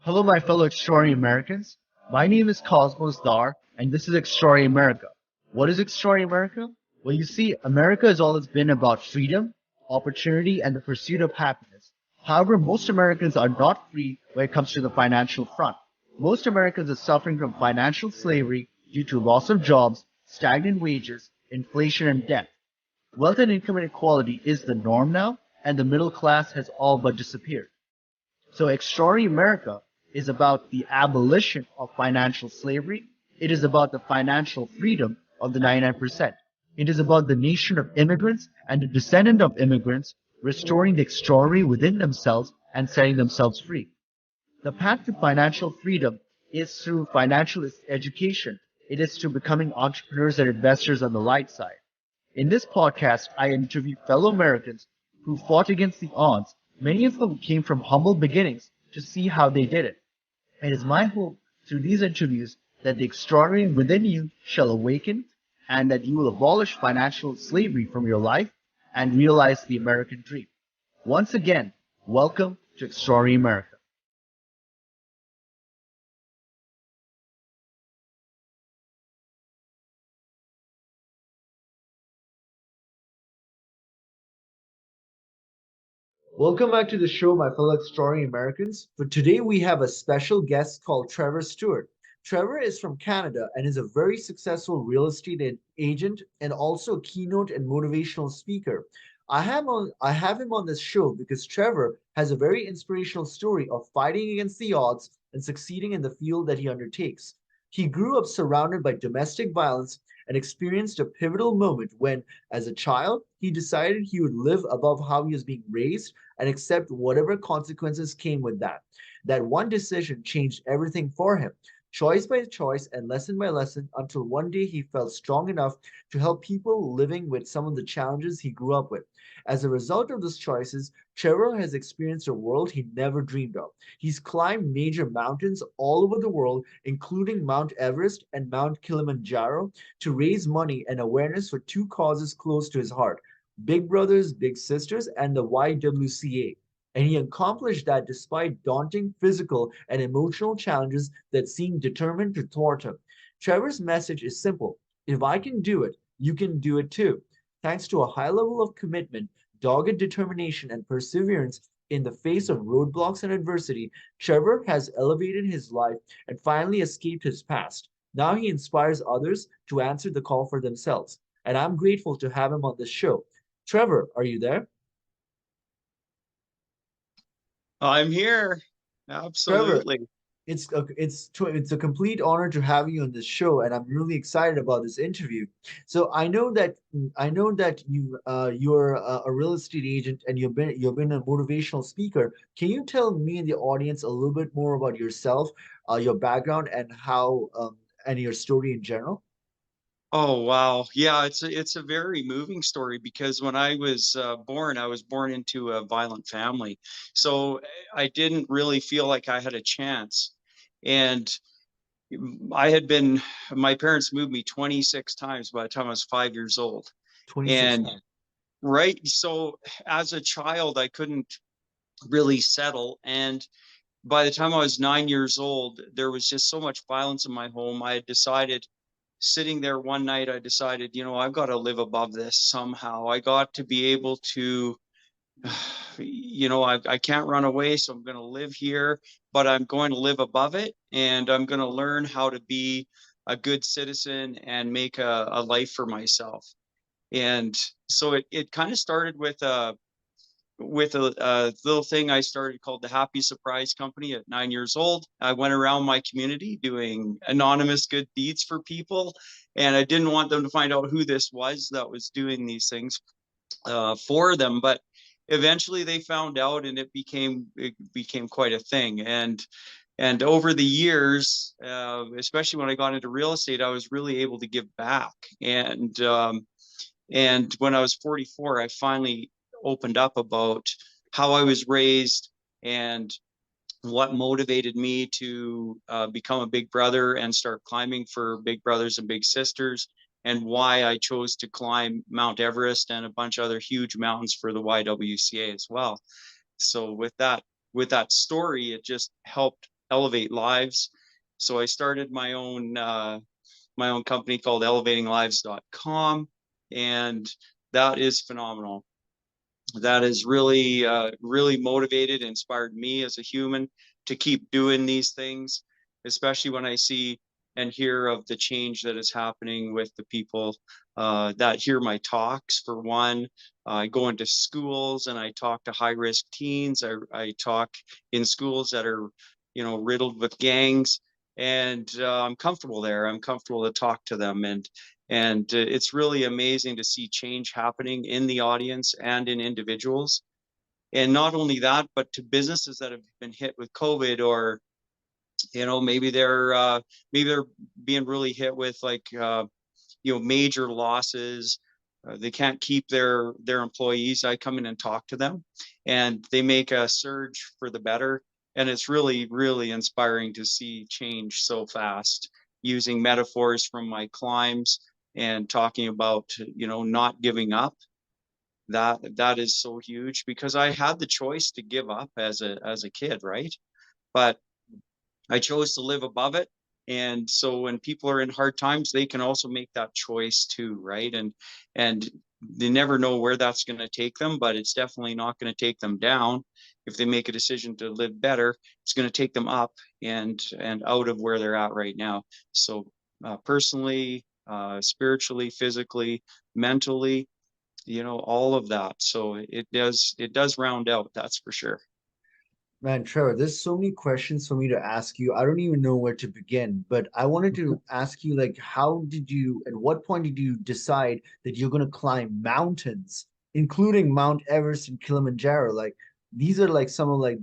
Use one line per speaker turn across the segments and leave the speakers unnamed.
Hello, my fellow extraordinary Americans. My name is Cosmos Dar, and this is Extraordinary America. What is Extraordinary America? Well, you see, America has always been about freedom, opportunity, and the pursuit of happiness. However, most Americans are not free when it comes to the financial front. Most Americans are suffering from financial slavery due to loss of jobs, stagnant wages, inflation, and debt. Wealth and income inequality is the norm now, and the middle class has all but disappeared. So Extraordinary America is about the abolition of financial slavery. It is about the financial freedom of the 99%. It is about the nation of immigrants and the descendant of immigrants restoring the extraordinary within themselves and setting themselves free. The path to financial freedom is through financial education. It is through becoming entrepreneurs and investors on the light side. In this podcast, I interview fellow Americans who fought against the odds. Many of them came from humble beginnings to see how they did it. It is my hope through these interviews that the extraordinary within you shall awaken and that you will abolish financial slavery from your life and realize the American dream. Once again, welcome to Extraordinary America. Welcome back to the show, my fellow extraordinary Americans. For today, we have a special guest called Trevor Stuart. Trevor is from Canada and is a very successful real estate agent and also a keynote and motivational speaker. I have him on this show because Trevor has a very inspirational story of fighting against the odds and succeeding in the field that he undertakes. He grew up surrounded by domestic violence and experienced a pivotal moment when, as a child, he decided he would live above how he was being raised and accept whatever consequences came with that. That one decision changed everything for him, choice by choice and lesson by lesson, until one day he felt strong enough to help people living with some of the challenges he grew up with. As a result of those choices, Trevor has experienced a world he never dreamed of. He's climbed major mountains all over the world, including Mount Everest and Mount Kilimanjaro, to raise money and awareness for two causes close to his heart: Big Brothers Big Sisters and the YWCA. And he accomplished that despite daunting physical and emotional challenges that seemed determined to thwart him. Trevor's message is simple: if I can do it, you can do it too. Thanks to a high level of commitment, dogged determination, and perseverance in the face of roadblocks and adversity, Trevor has elevated his life and finally escaped his past. Now he inspires others to answer the call for themselves. And I'm grateful to have him on this show. Trevor, are you there?
I'm here.
Trevor,
Absolutely.
it's a complete honor to have you on this show, and I'm really excited about this interview. So I know that you're a real estate agent and you've been a motivational speaker. Can you tell me and the audience a little bit more about yourself, your background, and how and your story in general?
Oh, wow. Yeah, it's a very moving story because when I was born, I was born into a violent family. So I didn't really feel like I had a chance. And I had been, my parents moved me 26 times by the time I was 5 years old.
26
And
times.
right, so as a child, I couldn't really settle. And by the time I was 9 years old, there was just so much violence in my home. I had decided, sitting there one night, I decided, I've got to live above this somehow. I got to be able to, I can't run away, so I'm going to live here, but I'm going to live above it, and I'm going to learn how to be a good citizen and make a life for myself. And so it kind of started with a little thing I started called the Happy Surprise Company at 9 years old. I went around my community doing anonymous good deeds for people, and I didn't want them to find out who this was that was doing these things for them. But eventually, they found out, and it became quite a thing. And over the years, especially when I got into real estate, I was really able to give back. And when I was 44, I finally opened up about how I was raised and what motivated me to become a big brother and start climbing for big brothers and big sisters, and why I chose to climb Mount Everest and a bunch of other huge mountains for the YWCA as well. So with that story, it just helped elevate lives. So I started my own company called elevatinglives.com, and that is phenomenal. That has really really motivated, inspired me as a human to keep doing these things, especially when I see and hear of the change that is happening with the people that hear my talks. For one, I go into schools and I talk to high risk teens. I talk in schools that are, you know, riddled with gangs, and I'm comfortable there. I'm comfortable to talk to them, and it's really amazing to see change happening in the audience and in individuals. And not only that, but to businesses that have been hit with COVID, or you know, maybe they're being really hit with like you know, major losses. They can't keep their employees. I come in and talk to them, and they make a surge for the better. And it's really really inspiring to see change so fast, using metaphors from my climbs and talking about, you know, not giving up. That is so huge, because I had the choice to give up as a kid, right? But I chose to live above it. And so when people are in hard times, they can also make that choice too, right? And they never know where that's going to take them, but it's definitely not going to take them down. If they make a decision to live better, it's going to take them up and out of where they're at right now. So personally, spiritually, physically, mentally, you know, all of that. So it does round out, that's for sure.
Man, Trevor, there's so many questions for me to ask you. I don't even know where to begin, but I wanted to ask you, like, how did you, at what point did you decide that you're going to climb mountains, including Mount Everest and Kilimanjaro? Like, these are like some of like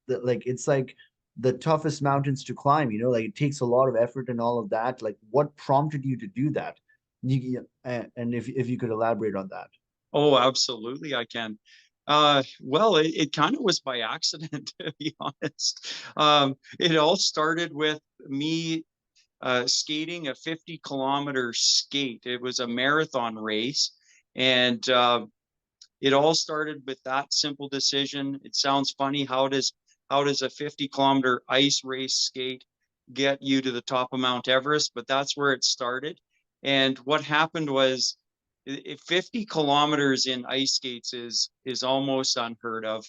like, it's like the toughest mountains to climb, you know, like it takes a lot of effort and all of that. Like, what prompted you to do that? And if you could elaborate on that.
Oh, absolutely, I can. Well, it kind of was by accident, to be honest. It all started with me skating a 50-kilometer skate. It was a marathon race, and it all started with that simple decision. It sounds funny. How does a 50-kilometer ice race skate get you to the top of Mount Everest? But that's where it started. And what happened was, 50 kilometers in ice skates is almost unheard of.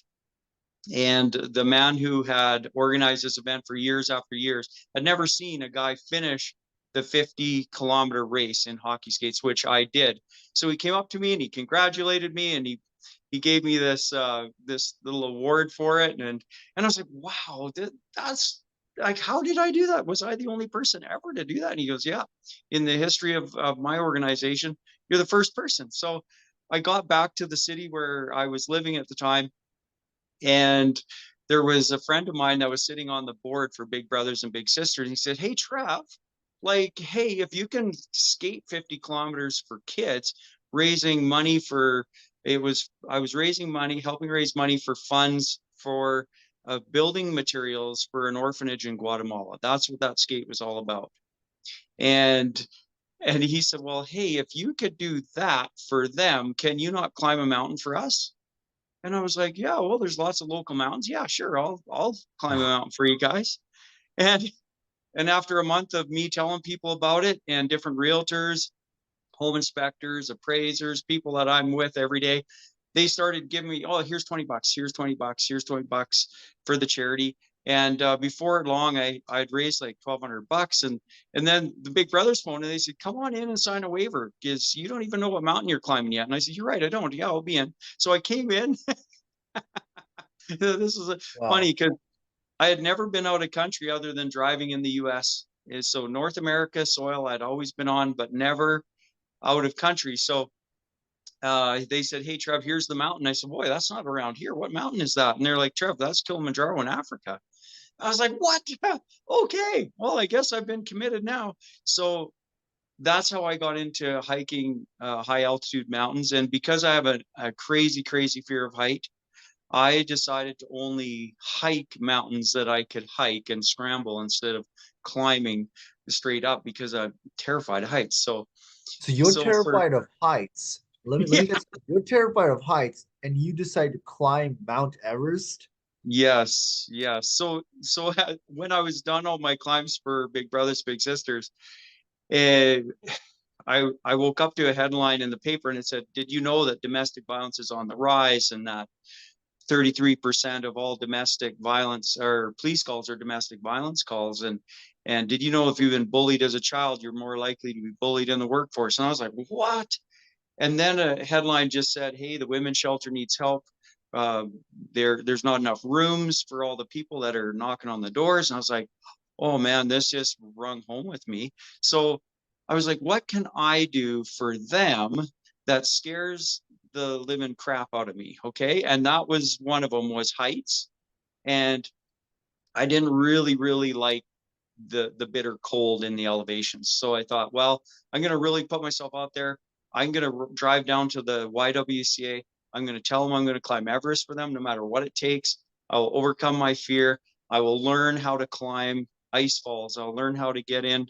And the man who had organized this event for years after years had never seen a guy finish the 50-kilometer race in hockey skates, which I did. So he came up to me and he congratulated me, and he gave me this little award for it. And I was like, wow, that's like, how did I do that? Was I the only person ever to do that? And he goes, yeah, in the history of my organization, you're the first person. So I got back to the city where I was living at the time, and there was a friend of mine that was sitting on the board for Big Brothers and Big Sisters. He said, hey, Trev, like, hey, if you can skate 50 kilometers for kids, raising money for, I was raising money, helping raise money for funds for building materials for an orphanage in Guatemala. That's what that skate was all about. And and he said, well, hey, if you could do that for them, can you not climb a mountain for us? And I was like, yeah, well, there's lots of local mountains. Yeah, sure. I'll climb a mountain for you guys. And and after a month of me telling people about it, and different realtors, home inspectors, appraisers, people that I'm with every day, they started giving me, oh, here's 20 bucks, here's 20 bucks, here's 20 bucks for the charity. And before long, I'd raised like 1,200 bucks. And then the Big Brothers phoned and they said, come on in and sign a waiver, because you don't even know what mountain you're climbing yet. And I said, you're right, I don't. Yeah, I'll be in. So I came in. This is
Wow.
funny, because I had never been out of country other than driving in the US. So North America soil I'd always been on, but never out of country. So they said, hey, Trev, here's the mountain. I said, boy, that's not around here. What mountain is that? And they're like, Trev, that's Kilimanjaro in Africa. I was like, what? Okay, well, I guess I've been committed now. So that's how I got into hiking high altitude mountains. And because I have a crazy, crazy fear of height, I decided to only hike mountains that I could hike and scramble instead of climbing straight up, because I'm terrified of heights. So,
So you're
so for
terrified of heights. Let me
yeah,
get you're terrified of heights and you decide to climb Mount Everest.
Yes, yes. So when I was done all my climbs for Big Brothers Big Sisters, and I woke up to a headline in the paper and it said, "Did you know that domestic violence is on the rise and that 33% of all domestic violence or police calls are domestic violence calls? And did you know if you've been bullied as a child, you're more likely to be bullied in the workforce?" And I was like, "What?" And then a headline just said, "Hey, the women's shelter needs help. Uh, there's not enough rooms for all the people that are knocking on the doors." And I was like, "Oh man, this just rung home with me." So I was like, "What can I do for them that scares the living crap out of me?" Okay, and that was one of them was heights, and I didn't really like the bitter cold in the elevations. So I thought, well, I'm going to really put myself out there. I'm going to drive down to the YWCA. I'm going to tell them I'm going to climb Everest for them no matter what it takes. I'll overcome my fear. I will learn how to climb ice falls. I'll learn how to get in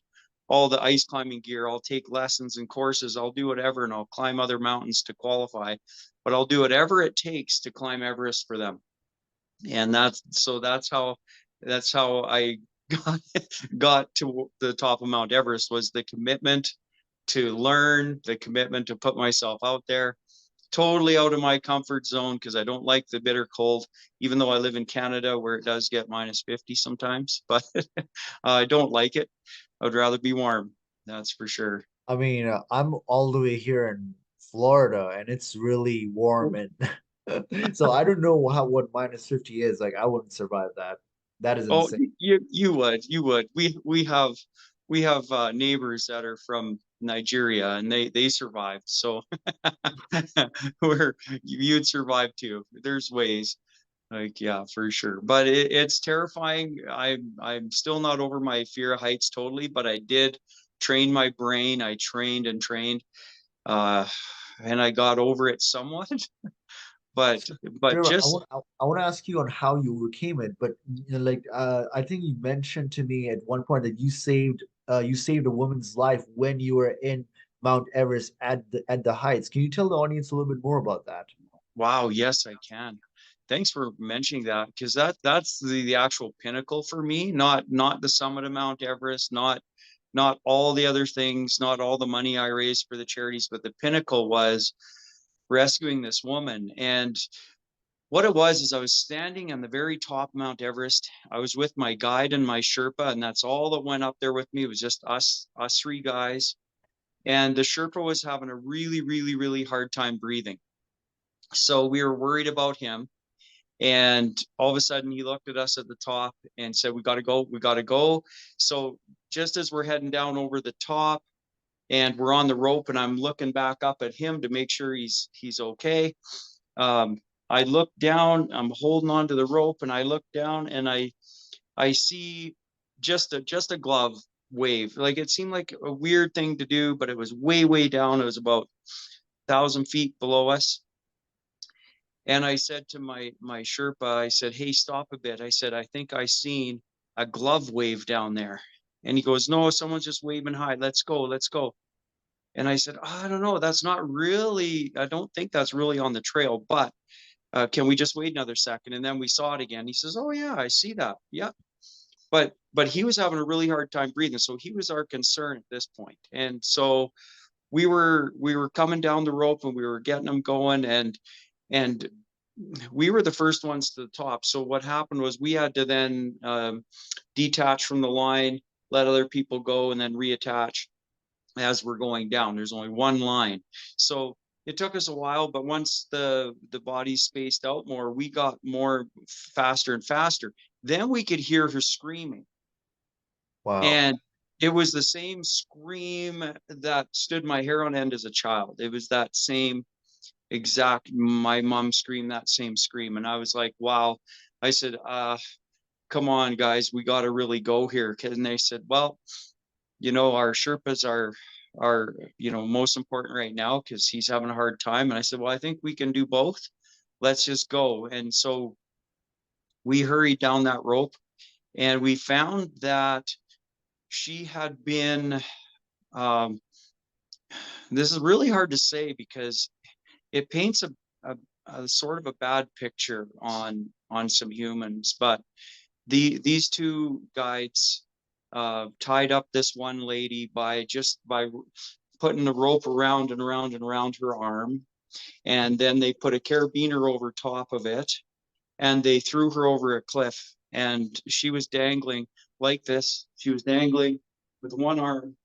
all the ice climbing gear. I'll take lessons and courses. I'll do whatever and I'll climb other mountains to qualify, but I'll do whatever it takes to climb Everest for them. And that's how I got got to the top of Mount Everest was the commitment to learn, the commitment to put myself out there, totally out of my comfort zone because I don't like the bitter cold, even though I live in Canada where it does get -50 sometimes, but I don't like it. I would rather be warm. That's for sure.
I mean, I'm all the way here in Florida, and it's really warm, and so I don't know what -50 is. Like, I wouldn't survive that. That is
Oh,
insane.
you would. We have neighbors that are from Nigeria and they survived. So where you'd survive too. There's ways. Like yeah, for sure. But it's terrifying. I'm still not over my fear of heights totally, but I did train my brain. I trained and trained. Uh and I got over it somewhat. But
So,
but
Trevor,
just
I want to ask you on how you overcame it, but like I think you mentioned to me at one point that you saved a woman's life when you were in Mount Everest at the heights. Can you tell the audience a little bit more about that?
wow, yes, I can. Thanks for mentioning that because that's the actual pinnacle for me, not the summit of Mount Everest, not all the other things, not all the money I raised for the charities, but the pinnacle was rescuing this woman. And what it was is I was standing on the very top of Mount Everest. I was with my guide and my Sherpa, and that's all that went up there with me. It was just us three guys. And the Sherpa was having a really hard time breathing. So we were worried about him. And all of a sudden, he looked at us at the top and said, "We got to go. We got to go." So just as we're heading down over the top and we're on the rope, and I'm looking back up at him to make sure he's okay. Um, I look down. I'm holding on to the rope, and I look down, and I see just a glove wave. Like it seemed like a weird thing to do, but it was way down. It was about 1,000 feet below us. And I said to my Sherpa, I said, "Hey, stop a bit." I said, "I think I seen a glove wave down there." And he goes, "No, someone's just waving high. Let's go, let's go." And I said, "Oh, I don't know. That's not really. I don't think that's really on the trail. But can we just wait another second?" And then we saw it again. He says, "Oh yeah, I see that. Yeah." But he was having a really hard time breathing, so he was our concern at this point. And so we were coming down the rope and we were getting him going, and we were the first ones to the top. So what happened was we had to then detach from the line, let other people go, and then reattach as we're going down. There's only one line. So it took us a while, but once the body spaced out more, we got more faster and faster. Then we could hear her screaming.
Wow.
And it was the same scream that stood my hair on end as a child. It was that same exact my mom screamed that same scream. And I was like, wow. I said, come on, guys, we got to really go here. And they said, well, our Sherpas are most important right now because he's having a hard time. And I said, well, I think we can do both. Let's just go. And so we hurried down that rope and we found that she had been um, this is really hard to say because it paints a sort of a bad picture on some humans. But these two guides tied up this one lady by putting the rope around and around and around her arm, and then they put a carabiner over top of it, and they threw her over a cliff, and she was dangling like this. She was dangling with one arm,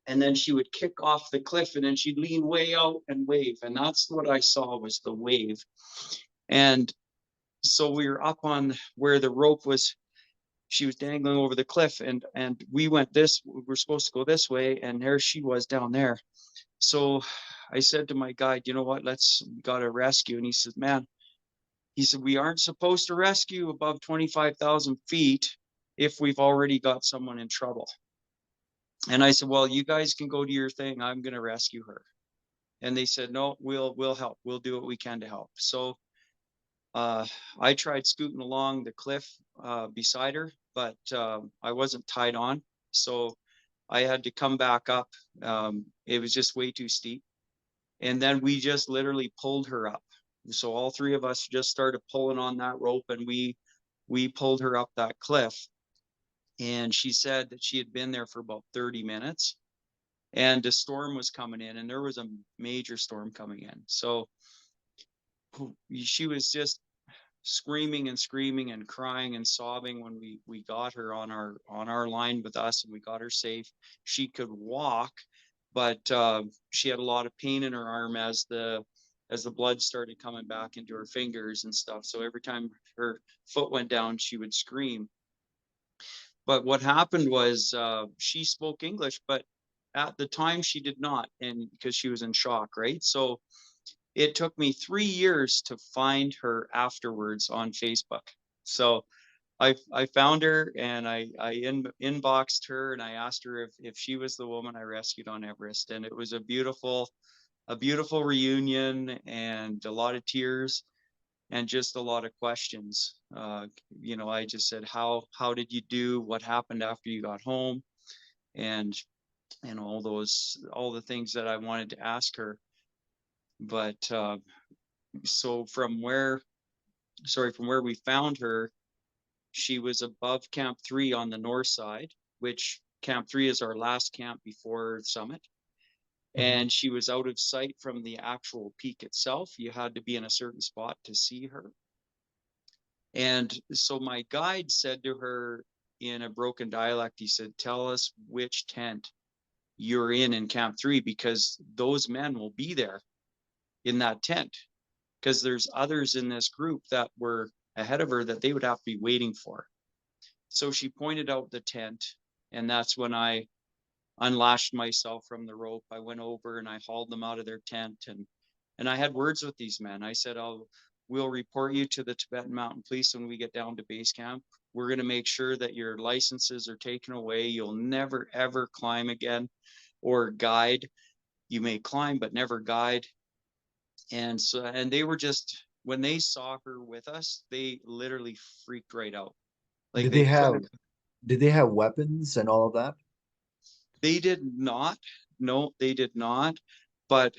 and then she would kick off the cliff, and then she'd lean way out and wave, and that's what I saw was the wave. And so we were up on where the rope was. She was dangling over the cliff, and we're supposed to go this way, and there she was down there. So I said to my guide, you know what, we gotta rescue. And he said, man, he said, we aren't supposed to rescue above 25,000 feet if we've already got someone in trouble. And I said, well, you guys can go to your thing. I'm going to rescue her. And they said, no, we'll help. We'll do what we can to help. So I tried scooting along the cliff beside her, but I wasn't tied on. So I had to come back up. It was just way too steep. And then we just literally pulled her up. So all three of us just started pulling on that rope, and we pulled her up that cliff. And she said that she had been there for about 30 minutes, and a storm was coming in, and there was a major storm coming in. So she was just screaming and screaming and crying and sobbing when we got her on our line with us, and we got her safe. She could walk, but she had a lot of pain in her arm as the blood started coming back into her fingers and stuff. So every time her foot went down, she would scream. But what happened was she spoke English, but at the time she did not, and because she was in shock, right? So it took me 3 years to find her afterwards on Facebook. So I found her, and I inboxed her, and I asked her if she was the woman I rescued on Everest. And it was a beautiful reunion, and a lot of tears and just a lot of questions. I just said, how did you do? What happened after you got home? And all the things that I wanted to ask her. But so from where we found her, she was above Camp 3 on the north side, which Camp 3 is our last camp before summit. And she was out of sight from the actual peak itself. You had to be in a certain spot to see her. And so my guide said to her in a broken dialect, he said, tell us which tent you're in Camp 3, because those men will be there in that tent, because there's others in this group that were ahead of her that they would have to be waiting for. So she pointed out the tent, and that's when I unlashed myself from the rope. I went over and I hauled them out of their tent, and I had words with these men. I said, we'll report you to the Tibetan Mountain Police when we get down to base camp. We're going to make sure that your licenses are taken away. You'll never, ever climb again or guide. You may climb, but never guide. And they were just, when they saw her with us, they literally freaked right out. Like
Did
they
they have
couldn't.
did they have weapons and all of that?
They did not. No, they did not. But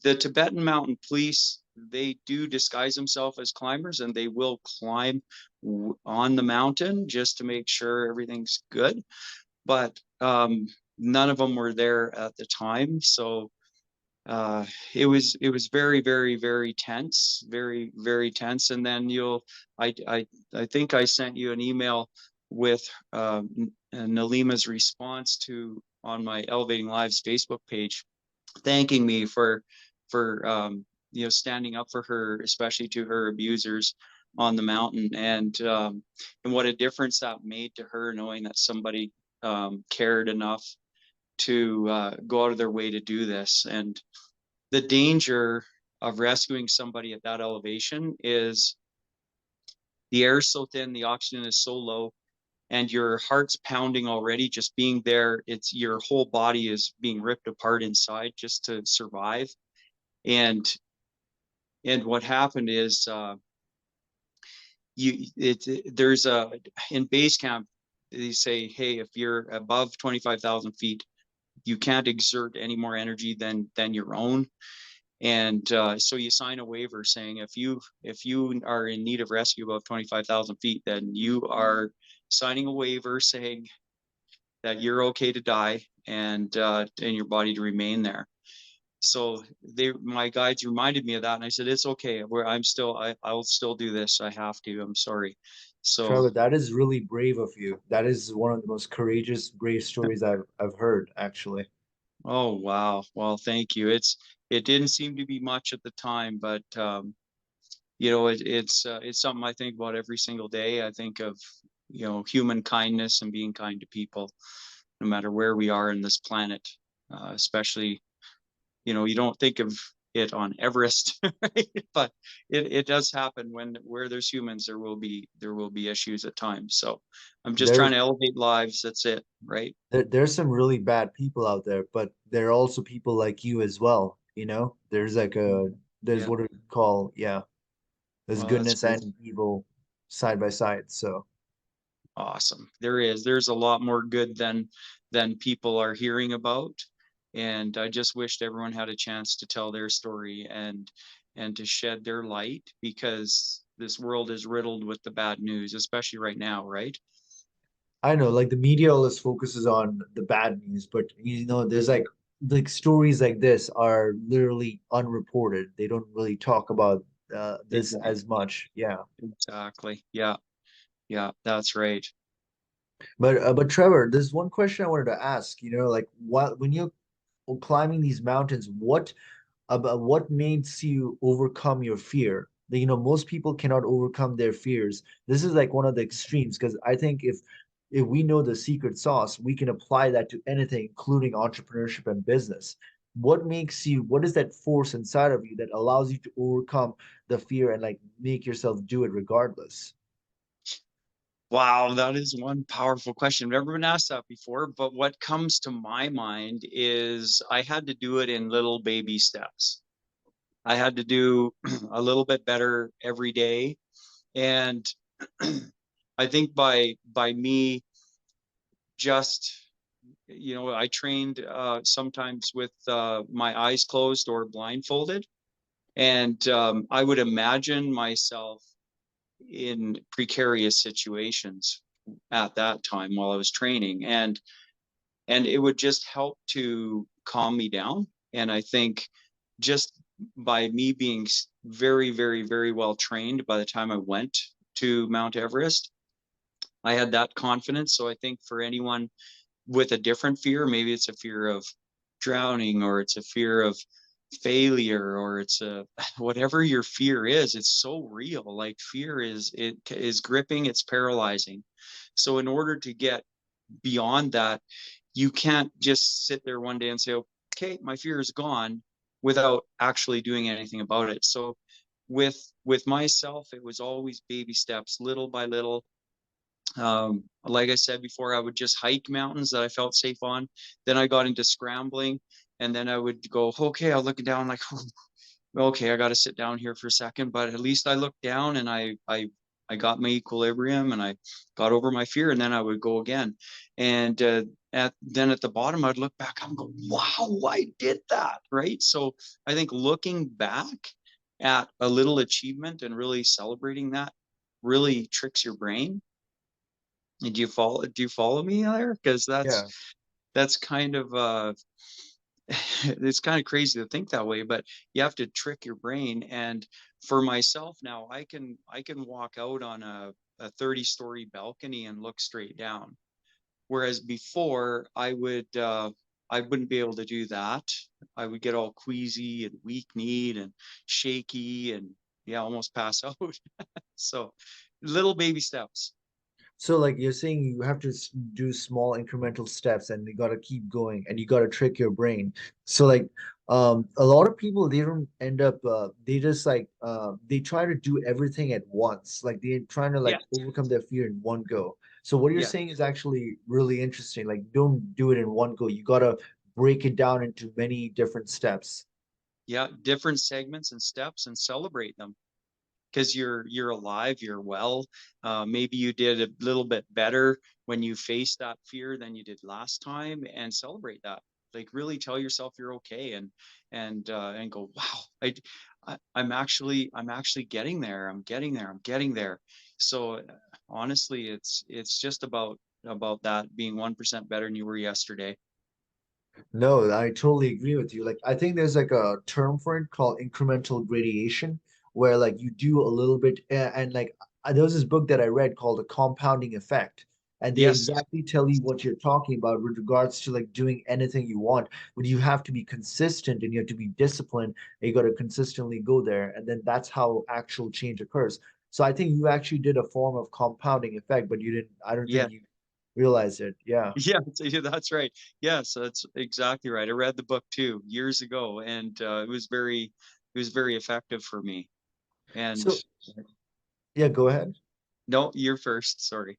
the Tibetan Mountain Police, they do disguise themselves as climbers, and they will climb on the mountain just to make sure everything's good. But none of them were there at the time. So it was very, very, very tense, very, very tense. And then I think I sent you an email with Nalima's response on my Elevating Lives Facebook page, thanking me for standing up for her, especially to her abusers on the mountain, and what a difference that made to her, knowing that somebody cared enough to go out of their way to do this. And the danger of rescuing somebody at that elevation is the air is so thin, the oxygen is so low, and your heart's pounding already just being there. It's your whole body is being ripped apart inside just to survive. And what happened is there's in base camp, they say, hey, if you're above 25,000 feet, you can't exert any more energy than your own. And so you sign a waiver saying if you are in need of rescue above 25,000 feet, then you are signing a waiver saying that you're okay to die and your body to remain there. So my guides reminded me of that, and I said, it's okay. I'll still do this. I have to. I'm sorry. So,
Trevor, that is really brave of you. That is one of the most courageous, brave stories I've heard, actually.
oh wow. Well, thank you. It didn't seem to be much at the time, but it's something I think about every single day. I think of human kindness and being kind to people, no matter where we are in this planet. Especially, you don't think of it on Everest, right? But it does happen where there's humans, there will be issues at times. So I'm just trying
There's
to elevate lives. That's it, right?
there's some really bad people out there, but there are also people like you as well, you know? There's
Yeah.
what we call, yeah, there's
Well, that's
goodness
great.
and evil side by side. So
Awesome. There's a lot more good than people are hearing about. And I just wished everyone had a chance to tell their story and to shed their light, because this world is riddled with the bad news, especially right now, right?
I know, like the media always focuses on the bad news, but there's like stories like this are literally unreported. They don't really talk about this as
Exactly.
much. Yeah.
Exactly. Yeah. Yeah, that's right.
But Trevor, there's one question I wanted to ask, like when you're climbing these mountains, what makes you overcome your fear? Most people cannot overcome their fears. This is like one of the extremes because I think if we know the secret sauce, we can apply that to anything, including entrepreneurship and business. What is that force inside of you that allows you to overcome the fear and like make yourself do it regardless?
Wow, that is one powerful question. I've never been asked that before, but what comes to my mind is I had to do it in little baby steps. I had to do a little bit better every day. And I think by me just, I trained sometimes with my eyes closed or blindfolded. And I would imagine myself in precarious situations at that time while I was training. And it would just help to calm me down. And I think just by me being very, very, very well trained by the time I went to Mount Everest, I had that confidence. So I think for anyone with a different fear, maybe it's a fear of drowning, or it's a fear of failure, or it's a whatever your fear is, it's so real. Like fear is gripping, it's paralyzing. So in order to get beyond that, you can't just sit there one day and say, okay, my fear is gone, without actually doing anything about it. So with myself, it was always baby steps, little by little. Like I said before, I would just hike mountains that I felt safe on. Then I got into scrambling, and then I would go, okay, I'll look down, like, okay, I got to sit down here for a second, but at least I looked down and I got my equilibrium and I got over my fear, and then I would go again. And at the bottom, I'd look back, I'm going, wow, I did that, right? So I think looking back at a little achievement and really celebrating that really tricks your brain. And do you follow me there? Because
Yeah.
that's kind of it's kind of crazy to think that way, but you have to trick your brain. And for myself now, I can walk out on a 30-story balcony and look straight down. Whereas before I wouldn't be able to do that. I would get all queasy and weak-kneed and shaky and, yeah, almost pass out. So little baby steps.
So like you're saying you have to do small incremental steps and you got to keep going and you got to trick your brain. So like a lot of people they don't end up they just they try to do everything at once. Like they're trying to like
Yes.
overcome their fear in one go. So what you're
Yeah.
saying is actually really interesting. Like don't do it in one go. You got to break it down into many different steps.
Yeah. Different segments and steps, and celebrate them, because you're alive, you're well. Maybe you did a little bit better when you faced that fear than you did last time, and celebrate that. like really tell yourself you're okay, and go, wow, I'm actually getting there. I'm getting there. I'm getting there. So honestly, it's just about that being 1% better than you were yesterday.
No, I totally agree with you. Like, I think there's like a term for it called incremental gradation, where like you do a little bit, and like there was this book that I read called The Compounding Effect, and they
Yes.
exactly tell you what you're talking about with regards to like doing anything you want, but you have to be consistent and you have to be disciplined, and you got to consistently go there, and then that's how actual change occurs. So I think you actually did a form of compounding effect, but you didn't, I don't
Yeah.
think you realized it. Yeah.
Yeah, yeah, that's right. Yes, that's exactly right. I read the book too years ago, and it was very effective for me. And
So yeah, go ahead.
no, you're first. Sorry.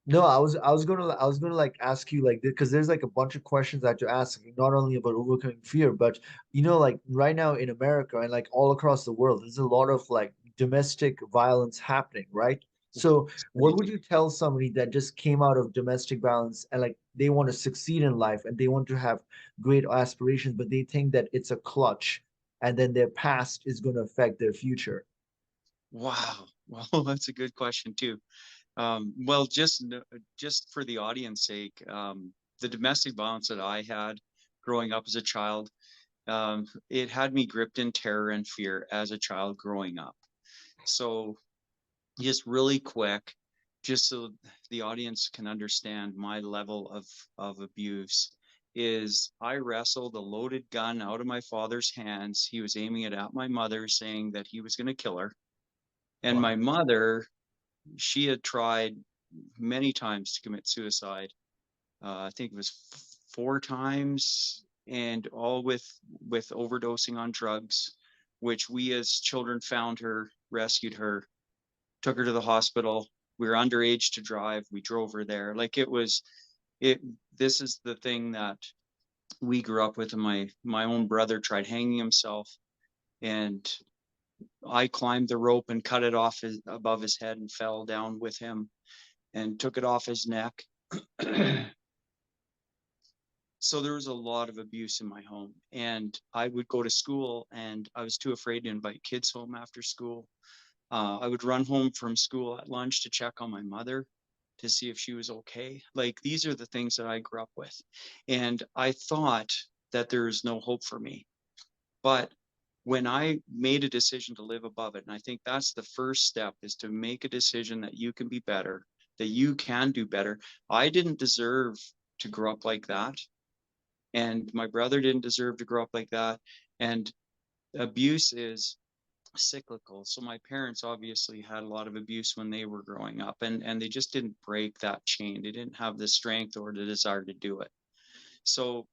No, I was gonna like ask you like because there's like a bunch of questions I had to ask, not only about overcoming fear, but like right now in America and like all across the world, there's a lot of like domestic violence happening, right? So
It's
what would
crazy.
you tell somebody that just came out of domestic violence and like they want to succeed in life and they want to have great aspirations, but they think that it's a clutch and then their past is going to affect their future?
Wow. Well, that's a good question too. Well, just for the audience sake, the domestic violence that I had growing up as a child, it had me gripped in terror and fear as a child growing up. So just really quick, just so the audience can understand my level of abuse, is I wrestled a loaded gun out of my father's hands. He was aiming it at my mother, saying that he was going to kill her. And
Wow.
my mother, she had tried many times to commit suicide. I think it was 4 times, and all with overdosing on drugs, which we as children found her, rescued her, took her to the hospital. We were underage to drive. We drove her there. Like it. This is the thing that we grew up with. And my own brother tried hanging himself, and I climbed the rope and cut it off above his head and fell down with him and took it off his neck. So there was a lot of abuse in my home, and I would go to school and I was too afraid to invite kids home after school. I would run home from school at lunch to check on my mother to see if she was okay. Like these are the things that I grew up with. And I thought that there's no hope for me. But when I made a decision to live above it, and I think that's the first step, is to make a decision that you can be better, that you can do better. I didn't deserve to grow up like that. And my brother didn't deserve to grow up like that. And abuse is cyclical. So my parents obviously had a lot of abuse when they were growing up, and they just didn't break that chain. They didn't have the strength or the desire to do it. So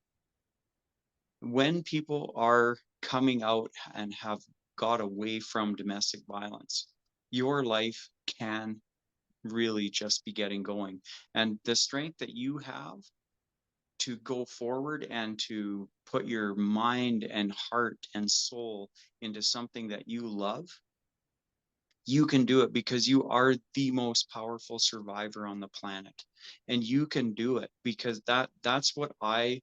when people are coming out and have got away from domestic violence, your life can really just be getting going. And the strength that you have to go forward and to put your mind and heart and soul into something that you love, you can do it because you are the most powerful survivor on the planet. And you can do it because that's what I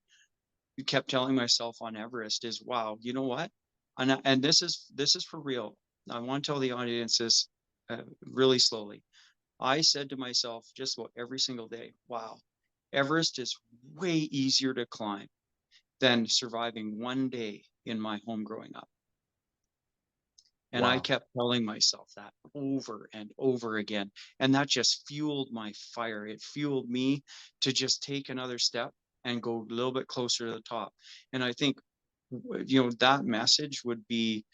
kept telling myself on Everest is, wow, you know what? And this is for real. I want to tell the audience this really slowly. I said to myself just about every single day, wow, Everest is way easier to climb than surviving one day in my home growing up. And I
Wow.
kept telling myself that over and over again. And that just fueled my fire. It fueled me to just take another step and go a little bit closer to the top. And I think, that message would be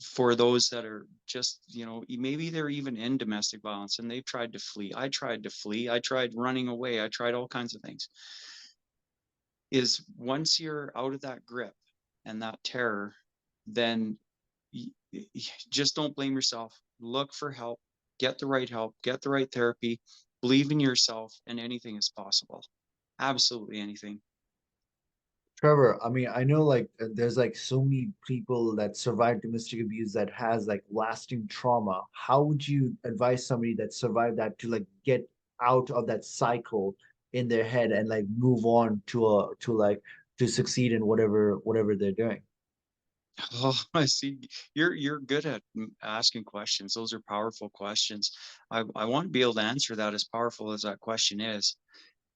for those that are just, maybe they're even in domestic violence and they've tried to flee. I tried to flee. I tried running away. I tried all kinds of things. Is once you're out of that grip and that terror, then just don't blame yourself. Look for help, get the right therapy, believe in yourself, and anything is possible. Absolutely anything.
Trevor, I mean, I know like there's like so many people that survive domestic abuse that has like lasting trauma. How would you advise somebody that survived that to like get out of that cycle in their head and like move on to to succeed in whatever they're doing.
Oh, I see. You're good at asking questions. Those are powerful questions. I want to be able to answer that, as powerful as that question is.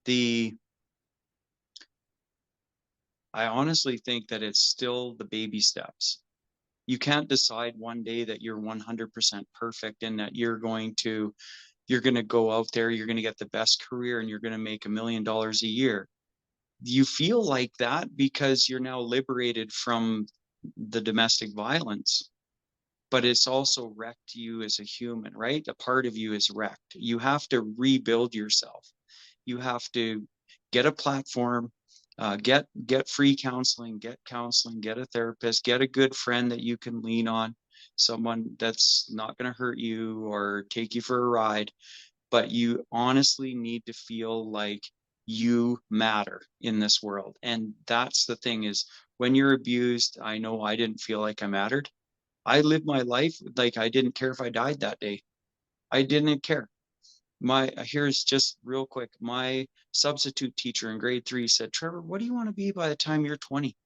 The I honestly think that it's still the baby steps. You can't decide one day that you're 100% perfect and that you're going to go out there, you're going to get the best career and you're going to make $1 million a year. You feel like that because you're now liberated from the domestic violence, but it's also wrecked you as a human, right? A part of you is wrecked. You have to rebuild yourself. You have to get a platform, get free counseling, get a therapist, get a good friend that you can lean on, someone that's not going to hurt you or take you for a ride. But you honestly need to feel like you matter in this world. And that's the thing is, when you're abused, I know I didn't feel like I mattered. I lived my life like I didn't care if I died that day. I didn't care. Here's just real quick. My substitute teacher in grade 3 said, "Trevor, what do you want to be by the time you're 20?"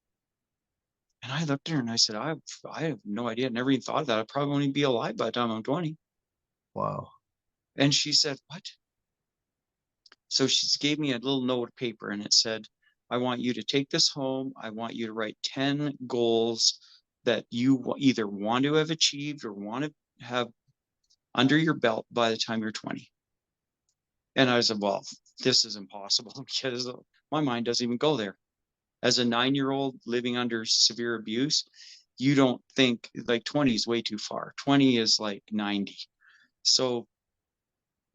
And I looked at her and I said, I have no idea. Never even thought of that. I probably won't even be alive by the time I'm 20.
Wow.
And she said, "What?" So she gave me a little note of paper and it said, "I want you to take this home. I want you to write 10 goals that you either want to have achieved or want to have under your belt by the time you're 20." And I said, "Well, this is impossible because my mind doesn't even go there." As a 9-year-old living under severe abuse, you don't think like 20 is way too far. 20 is like 90. So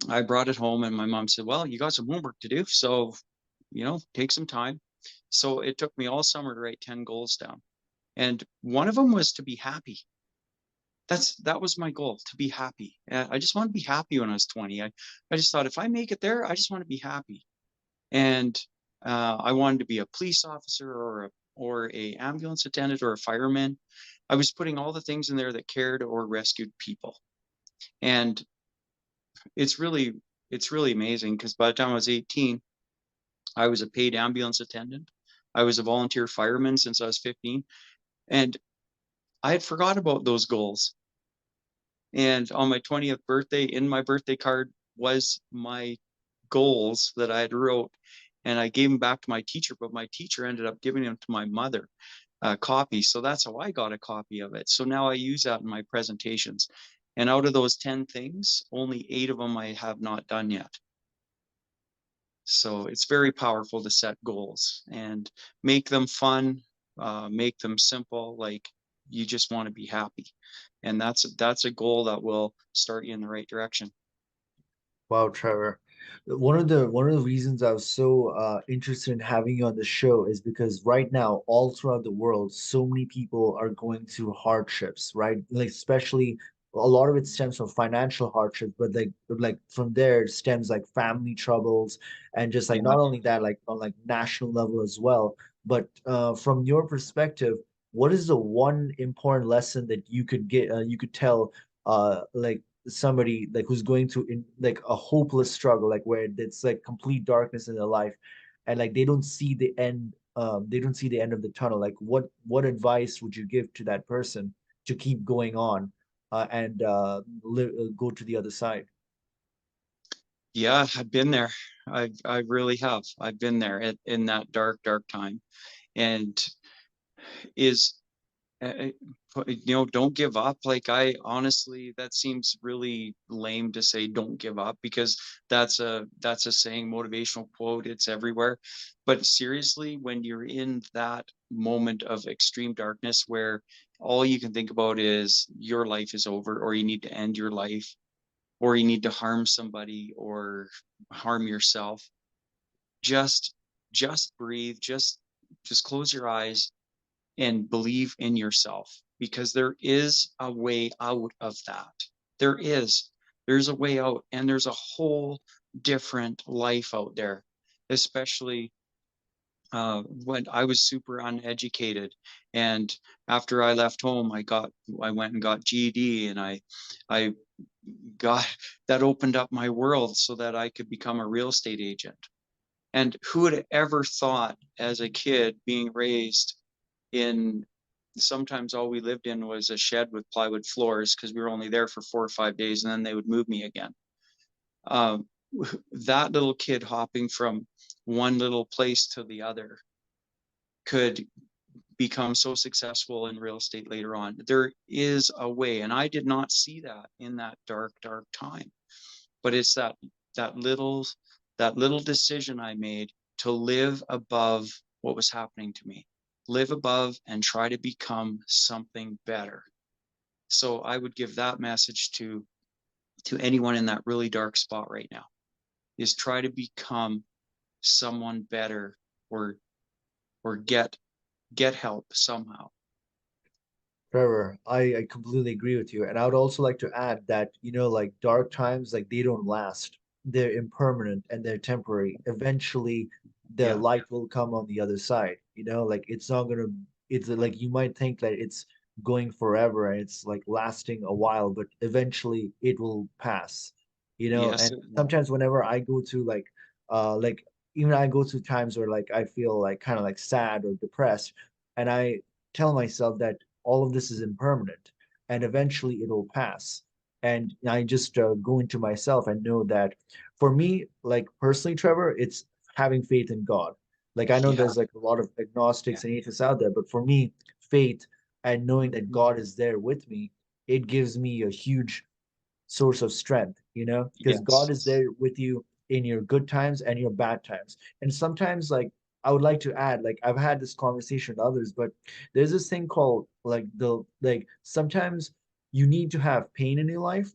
I brought it home and my mom said, "Well, you got some homework to do. So, take some time." So it took me all summer to write 10 goals down. And one of them was to be happy. That was my goal, to be happy. I just want to be happy when I was 20. I just thought if I make it there, I just want to be happy. And I wanted to be a police officer or a ambulance attendant or a fireman. I was putting all the things in there that cared or rescued people. And it's really it's really amazing because by the time I was 18, I was a paid ambulance attendant. I was a volunteer fireman since I was 15, and I had forgot about those goals. And on my 20th birthday, in my birthday card was my goals that I had wrote, and I gave them back to my teacher, but my teacher ended up giving them to my mother, a copy. So that's how I got a copy of it. So now I use that in my presentations. And out of those 10 things, only 8 of them I have not done yet. So it's very powerful to set goals and make them fun, make them simple. Like, you just want to be happy, and that's a goal that will start you in the right direction.
Wow, Trevor. One of the reasons I was so interested in having you on the show is because right now, all throughout the world, so many people are going through hardships, right? Like especially a lot of it stems from financial hardships, but like from there it stems like family troubles and just like
Yeah.
not only that, like on like national level as well. But from your perspective, what is the one important lesson that you could tell like somebody like who's going through in like a hopeless struggle, like where it's like complete darkness in their life, and like they don't see the end of the tunnel. Like what advice would you give to that person to keep going on and go to the other side?
Yeah, I've been there. I really have. I've been there in that dark time. And is uh, don't give up. Like, I honestly, that seems really lame to say don't give up, because that's a saying, motivational quote, it's everywhere. But seriously, when you're in that moment of extreme darkness where all you can think about is your life is over, or you need to end your life, or you need to harm somebody or harm yourself, just just breathe, just close your eyes and believe in yourself, because there is a way out of that. There is. There's a way out, and there's a whole different life out there, especially when I was super uneducated. And after I left home, I went and got GED, and I got that opened up my world so that I could become a real estate agent. And who would have ever thought as a kid being raised in, sometimes all we lived in was a shed with plywood floors because we were only there for 4 or 5 days and then they would move me again. Um, that little kid hopping from one little place to the other could become so successful in real estate later on. There is a way, and I did not see that in that dark, dark time. But it's that little that little decision I made to live above what was happening to me, live above and try to become something better. So I would give that message to anyone in that really dark spot right now, is try to become someone better, or get help somehow.
Trevor, I completely agree with you. And I would also like to add that, like dark times, like they don't last. They're impermanent and they're temporary. Eventually, the
Yeah.
light will come on the other side. Like it's not gonna, it's like you might think that it's going forever and it's like lasting a while, but eventually it will pass.
Yes,
And
it will.
sometimes whenever I go to like even I go through times where like I feel like kind of like sad or depressed, and I tell myself that all of this is impermanent and eventually it'll pass. And I just go into myself and know that for me, like personally, Trevor, it's having faith in God. Like I know
Yeah.
there's like a lot of
Yeah.
agnostics and atheists out there, but for me, faith and knowing that
Mhm.
God is there with me, it gives me a huge source of strength, because God
Yes.
is there with you in your good times and your bad times. And sometimes, like, I would like to add, like, I've had this conversation with others, but there's this thing called like, sometimes you need to have pain in your life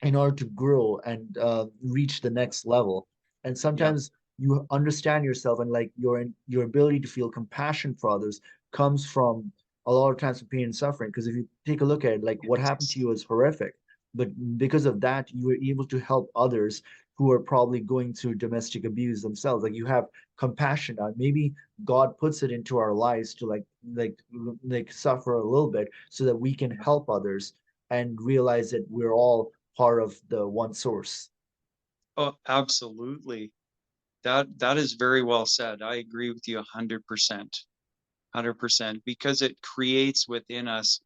in order to grow and reach the next level. And
Yeah.
sometimes you understand yourself and like your ability to feel compassion for others comes from a lot of times from pain and suffering. Because if you take a look at it, like what happened to
Yes.
you is horrific, but because of that, you were able to help others who are probably going through domestic abuse themselves. Like you have compassion. Maybe God puts it into our lives to like suffer a little bit so that we can help others and realize that we're all part of the one source.
Oh, absolutely. That is very well said. I agree with you 100%. 100%, because it creates within us,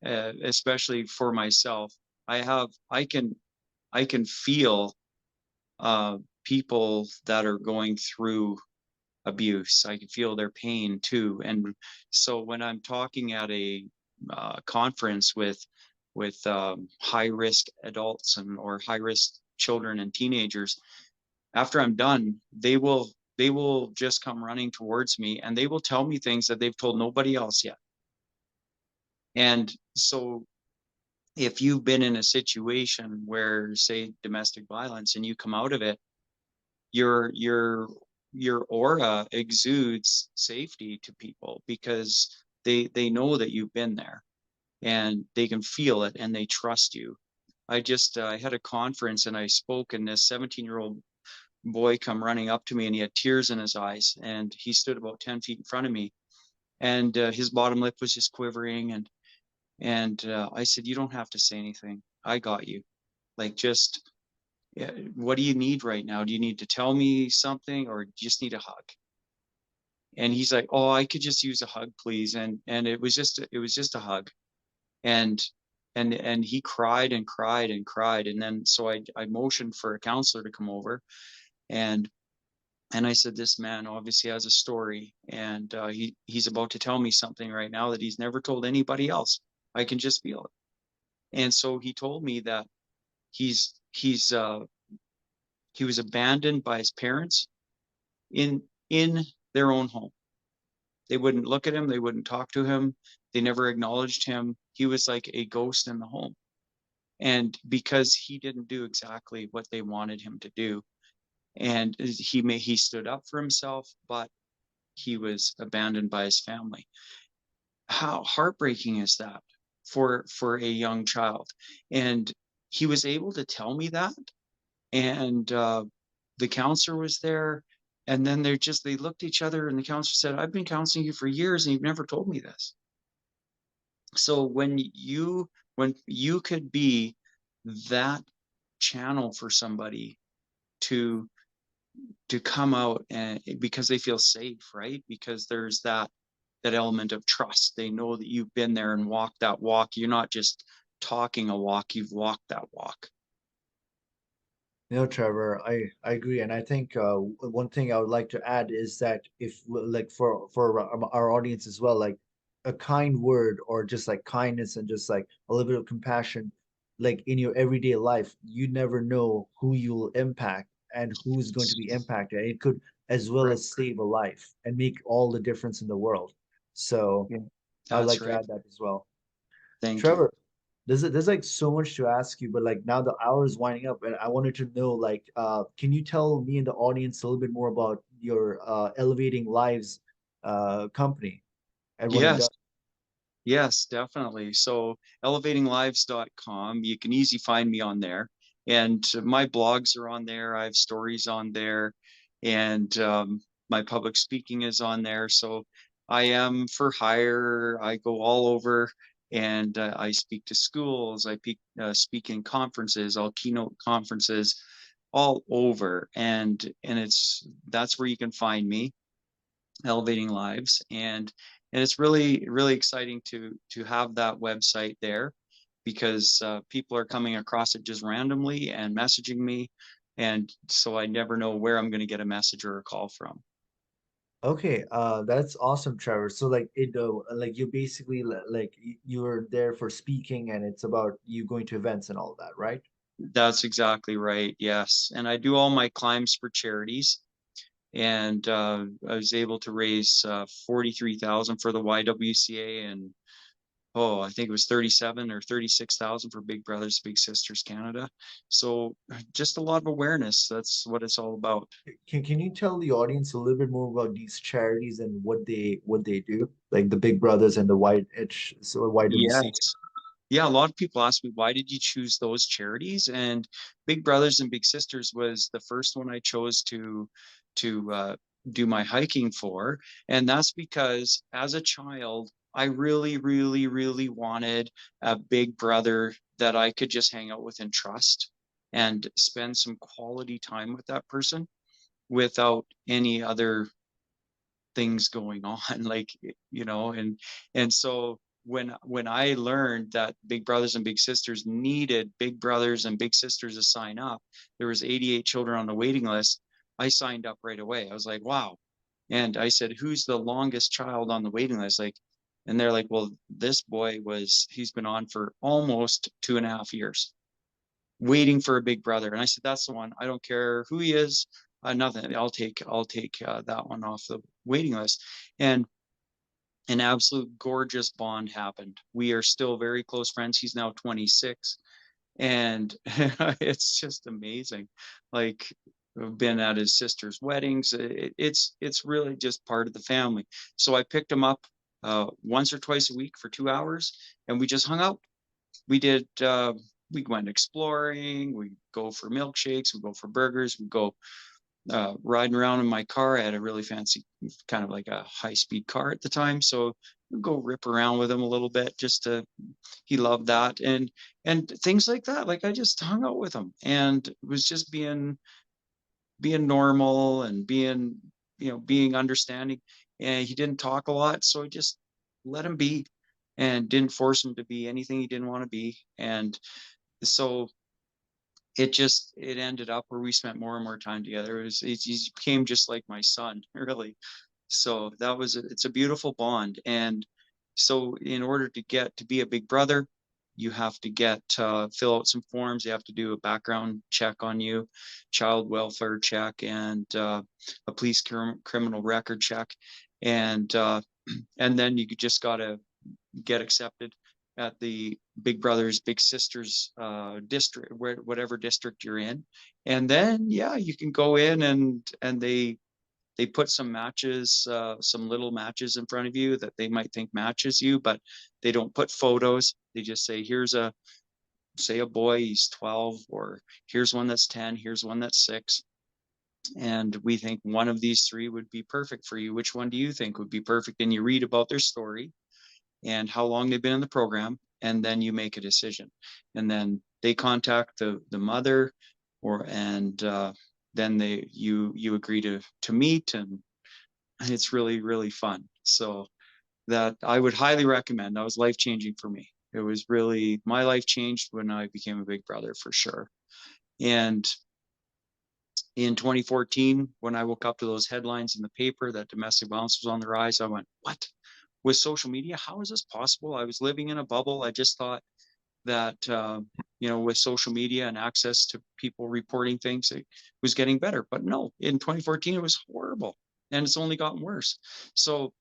especially for myself, I can feel people that are going through abuse. I can feel their pain too. And so when I'm talking at a conference with high risk adults and or high risk children and teenagers, after I'm done, they will just come running towards me and they will tell me things that they've told nobody else yet. And so if you've been in a situation where, say, domestic violence, and you come out of it, your your your aura exudes safety to people because they know that you've been there and they can feel it and they trust you. I had a conference and I spoke, and this 17-year-old boy come running up to me and he had tears in his eyes and he stood about 10 feet in front of me, and his bottom lip was just quivering, and I said, you don't have to say anything, I got you. Like, just, yeah, what do you need right now? Do you need to tell me something or just need a hug? And he's like, oh, I could just use a hug, please. And it was just a hug. And and and he cried and cried and cried, and then so I motioned for a counselor to come over, and and I said, this man obviously has a story, and he's about to tell me something right now that he's never told anybody else. I can just feel it. And so he told me that he's he was abandoned by his parents in their own home. They wouldn't look at him, they wouldn't talk to him, they never acknowledged him. He was like a ghost in the home. And because he didn't do exactly what they wanted him to do, and he stood up for himself, but he was abandoned by his family. How heartbreaking is that for a young child? And he was able to tell me that, and the counselor was there, and then they looked at each other, and the counselor said, I've been counseling you for years and you've never told me this. So when you could be that channel for somebody to to come out, and because they feel safe, right? Because there's that element of trust. They know that you've been there and walked that walk. You're not just talking a walk, you've walked that walk.
Trevor, I agree, and I think one thing I would like to add is that if like for our audience as well, like a kind word or just like kindness and just like a little bit of compassion, like in your everyday life, you never know who you'll impact and who's going to be impacted. It could as well
Right.
as save a life and make all the difference in the world. So
Yeah,
I would
that's
like to
right.
add that as well.
Thank you.
Trevor, there's like so much to ask you, but like now the hour is winding up, and I wanted to know like, can you tell me and the audience a little bit more about your Elevating Lives company and what it
Yes.
does?
Yes, definitely. So elevatinglives.com, you can easily find me on there. And my blogs are on there. I have stories on there, and my public speaking is on there. So I am for hire. I go all over, and I speak to schools. Speak in conferences. I'll keynote conferences all over. And that's where you can find me, elevating lives. And it's really exciting to have that website there, because people are coming across it just randomly and messaging me, and so I never know where I'm going to get a message or a call from.
Okay, that's awesome, Trevor. So like like you basically like you're there for speaking, and it's about you going to events and all that, right?
That's exactly right. Yes, and I do all my climbs for charities. And I was able to raise 43,000 for the YWCA, and I think it was 37 or 36,000 for Big Brothers Big Sisters Canada. So just a lot of awareness. That's what it's all about.
Can you tell the audience a little bit more about these charities and what they do, like the Big Brothers and the YWC?
Yes. Yeah, a lot of people ask me, why did you choose those charities? And Big Brothers and Big Sisters was the first one I chose to do my hiking for. And that's because as a child, I really wanted a big brother that I could just hang out with and trust, and spend some quality time with that person without any other things going on. Like, and so when I learned that Big Brothers and Big Sisters needed big brothers and big sisters to sign up, there was 88 children on the waiting list. I signed up right away. I was like, wow. And I said, who's the longest child on the waiting list? Like, and they're like, well, this boy he's been on for almost 2.5 years waiting for a big brother. And I said, that's the one. I don't care who he is. Nothing. I'll take that one off the waiting list. And an absolute gorgeous bond happened. We are still very close friends. He's now 26, and it's just amazing. Like, I've been at his sister's weddings. It's really just part of the family. So I picked him up once or twice a week for 2 hours, and we just hung out. We did. We went exploring. We go for milkshakes. We go for burgers. We go riding around in my car. I had a really fancy, kind of like a high speed car at the time. So we go rip around with him a little bit, he loved that. And things like that. Like, I just hung out with him and was just being normal and being understanding. And he didn't talk a lot. So I just let him be, and didn't force him to be anything he didn't want to be. And so it ended up where we spent more and more time together. He became just like my son, really. So it's a beautiful bond. And so in order to get to be a big brother, you have to fill out some forms. You have to do a background check on you, child welfare check, and a police criminal record check. And then you just gotta get accepted at the Big Brothers Big Sisters district, whatever district you're in. And then yeah, you can go in, and they put some little matches in front of you that they might think matches you, but they don't put photos. They just say, here's say a boy, he's 12, or here's one that's 10, here's one that's 6, and we think one of these three would be perfect for you. Which one do you think would be perfect? And you read about their story and how long they've been in the program, and then you make a decision. And then they contact the mother, or and then you agree to meet, and it's really, really fun. So that I would highly recommend. That was life changing for me. It was really, my life changed when I became a big brother, for sure. And in 2014, when I woke up to those headlines in the paper that domestic violence was on the rise, I went, what? With social media, how is this possible? I was living in a bubble. I just thought that, with social media and access to people reporting things, it was getting better. But no, in 2014, it was horrible, and it's only gotten worse. So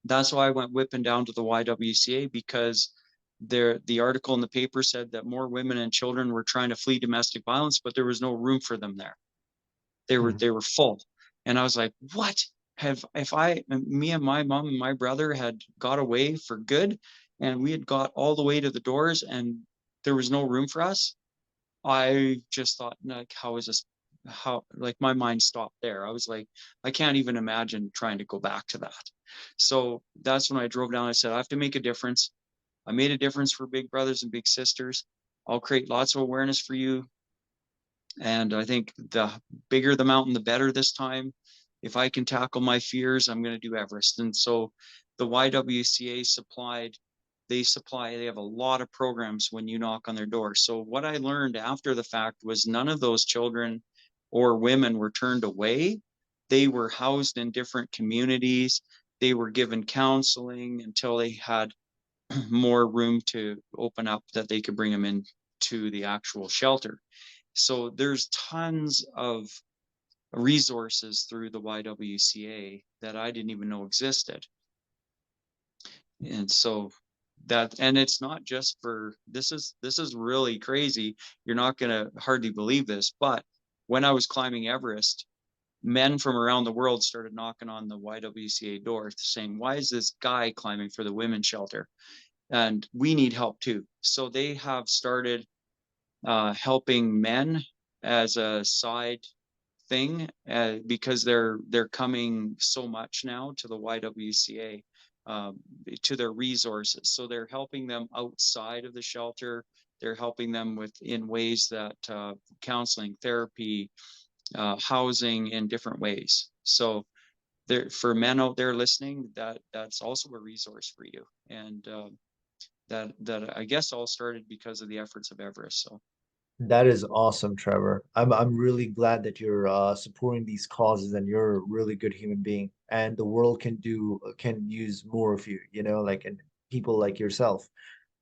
that's why I went whipping down to the YWCA, because the article in the paper said that more women and children were trying to flee domestic violence, but there was no room for them there.
Mhm.
They were full. And I was like, what? Have if I me and my mom and my brother had got away for good, and we had got all the way to the doors, and there was no room for us? I just thought, like, how is this? How, like, my mind stopped there. I was like, I can't even imagine trying to go back to that. So that's when I drove down. I said, I have to make a difference. I made a difference for big brothers and big sisters. I'll create lots of awareness for you. And I think the bigger the mountain, the better this time. If I can tackle my fears, I'm going to do Everest. And so the YWCA they have a lot of programs when you knock on their door. So what I learned after the fact was none of those children or women were turned away. They were housed in different communities. They were given counseling until they had more room to open up, that they could bring them in to the actual shelter. So there's tons of resources through the YWCA that I didn't even know existed. And so and it's not just for, this is really crazy. You're not going to hardly believe this, but when I was climbing Everest, men from around the world started knocking on the YWCA door saying, why is this guy climbing for the women's shelter? And we need help too. So they have started helping men as a side thing, because they're coming so much now to the YWCA, to their resources. So they're helping them outside of the shelter. They're helping them with in ways that, counseling, therapy, housing, in different ways. So there, for men out there listening, that's also a resource for you. And that I guess all started because of the efforts of Everest. So
That is awesome, Trevor. I'm really glad that you're supporting these causes and you're a really good human being. And the world can use more of you, like and people like yourself.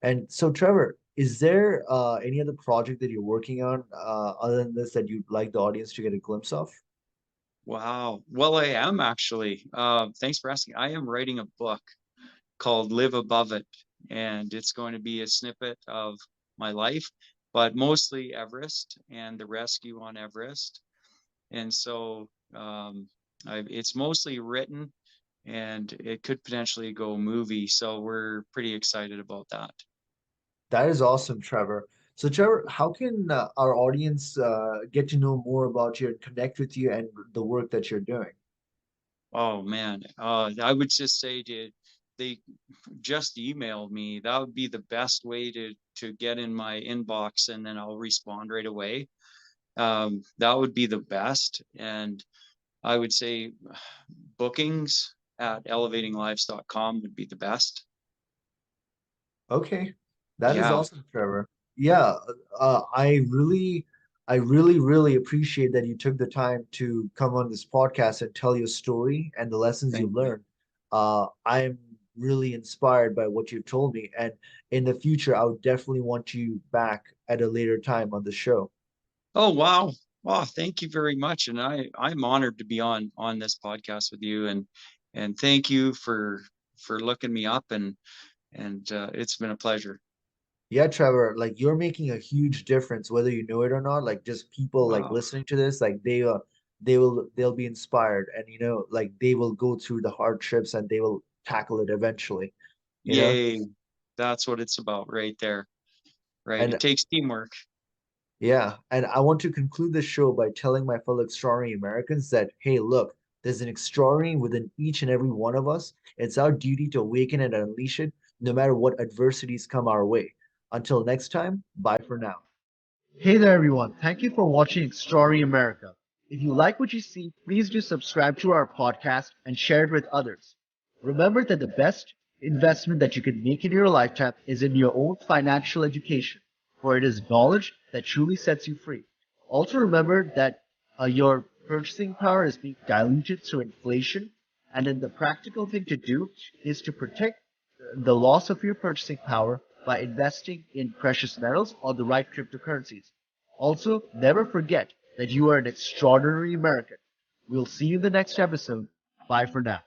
And so, Trevor, is there any other project that you're working on other than this that you'd like the audience to get a glimpse of?
wow. Well, I am actually. Thanks for asking. I am writing a book called Live Above It, and it's going to be a snippet of my life, but mostly Everest and the rescue on Everest. And so, it's mostly written, and it could potentially go movie. So we're pretty excited about that.
That is awesome, Trevor. So, Trevor, how can our audience get to know more about you and connect with you and the work that you're doing?
Oh man, I would just say, they just email me. That would be the best way to get in my inbox, and then I'll respond right away. That would be the best. And I would say bookings at elevatinglives.com would be the best.
Okay, that is
Yeah,
awesome, Trevor. Yeah, I really appreciate that you took the time to come on this podcast and tell your story and the lessons you've
thank you.
learned. I'm really inspired by what you've told me, and in the future, I would definitely want you back at a later time on the show.
Oh wow. Wow, thank you very much. And I'm honored to be on this podcast with you, and thank you for looking me up, and it's been a pleasure.
Yeah, Trevor, like you're making a huge difference, whether you know it or not. Like just people like
Wow.
listening to this, like they'll be inspired and like they will go through the hardships and they will tackle it eventually, you know?
Yay. That's what it's about right there. Right. It
And
takes teamwork.
yeah, and I want to conclude the show by telling my fellow extraordinary Americans that, hey, look, there's an extraordinary within each and every one of us. It's our duty to awaken and unleash it, no matter what adversities come our way. Until next time, bye for now. Hey there, everyone. Thank you for watching Extraordinary America. If you like what you see, please do subscribe to our podcast and share it with others. Remember that the best investment that you can make in your lifetime is in your own financial education, for it is knowledge that truly sets you free. Also, remember that your purchasing power is being diluted through inflation, and then the practical thing to do is to protect the loss of your purchasing power by investing in precious metals or the right cryptocurrencies. Also, never forget that you are an extraordinary American. We'll see you in the next episode. Bye for now.